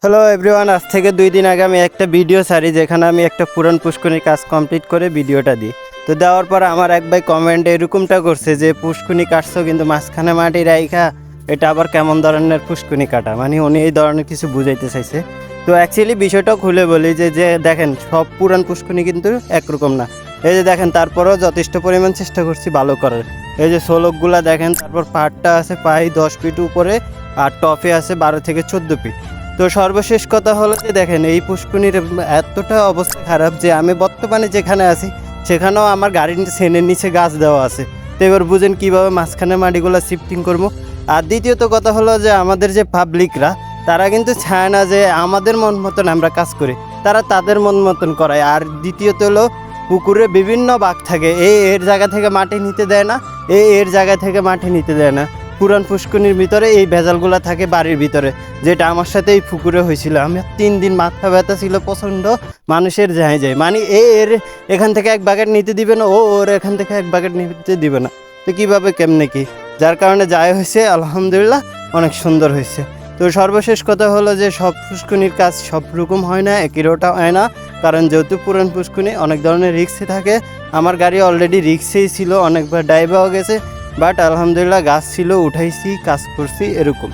Hello everyone, আজ থেকে 2 দিন আগে আমি একটা ভিডিও ছাড়ি যেখানে আমি একটা পুরান পুষ্করিণীর কাজ কমপ্লিট করে ভিডিওটা দিই। তো দেওয়ার পর আমার এক ভাই কমেন্টে এরকমটা করছে যে পুষ্করিণী কাটছো কিন্তু মাঝখানে মাটি রাইখা, এটা আবার কেমন ধরনের পুষ্করিণী কাটা, মানে উনি এই ধরনের কিছু বুঝাইতে চাইছে। তো অ্যাকচুয়ালি বিষয়টা খুলে বলি যে দেখেন, সব পুরান পুষ্করিণী কিন্তু একরকম না। এই যে দেখেন, তারপরেও যথেষ্ট পরিমাণ চেষ্টা করছি ভালো করার। এই যে সোলকগুলা দেখেন, তারপর পাটটা আছে প্রায় 10 ফিট উপরে, আর টপে আছে 12 থেকে 14 ফিট। তো সর্বশেষ কথা হলো যে দেখেন, এই পুষ্করিণীর এতটা অবস্থা খারাপ যে আমি বর্তমানে যেখানে আছি সেখানেও আমার গাড়ির সেনের নিচে গাছ দেওয়া আছে। তো এবার বুঝেন কীভাবে মাঝখানে মাটিগুলো শিফটিং করবো। আর দ্বিতীয়ত কথা হলো যে আমাদের যে পাবলিকরা, তারা কিন্তু চায় না যে আমাদের মন মতন আমরা কাজ করি, তারা তাদের মন মতন করায়। আর দ্বিতীয়ত হলো, পুকুরে বিভিন্ন বাঘ থাকে, এর জায়গা থেকে মাটি নিতে দেয় না, এর জায়গা থেকে মাটি নিতে দেয় না। পুরান পুষ্করিণীর ভিতরে এই ভেজালগুলো থাকে বাড়ির ভিতরে, যেটা আমার সাথে এই পুকুরে হয়েছিল। আমি 3 দিন মাথা ব্যথা ছিল প্রচণ্ড, মানুষের যায় মানে এর এখান থেকে 1 বাকেট নিতে দিবে না, ওর এখান থেকে 1 বাকেট নিতে দিবে না। তো কীভাবে কেমনে কি, যার কারণে যায় হয়েছে আলহামদুলিল্লাহ অনেক সুন্দর হয়েছে। তো সর্বশেষ কথা হলো যে সব পুষ্করিণীর কাজ সব রকম হয় না, একই রোটা হয় না। কারণ যেহেতু পুরান পুষ্করিণী, অনেক ধরনের রিস্কে থাকে। আমার গাড়ি অলরেডি রিক্সেই ছিল, অনেকবার ডাইভাও গেছে, বাট আলহামদুলিল্লাহ গাছ ছিল, উঠাইছি, কাজ করছি, এরকম।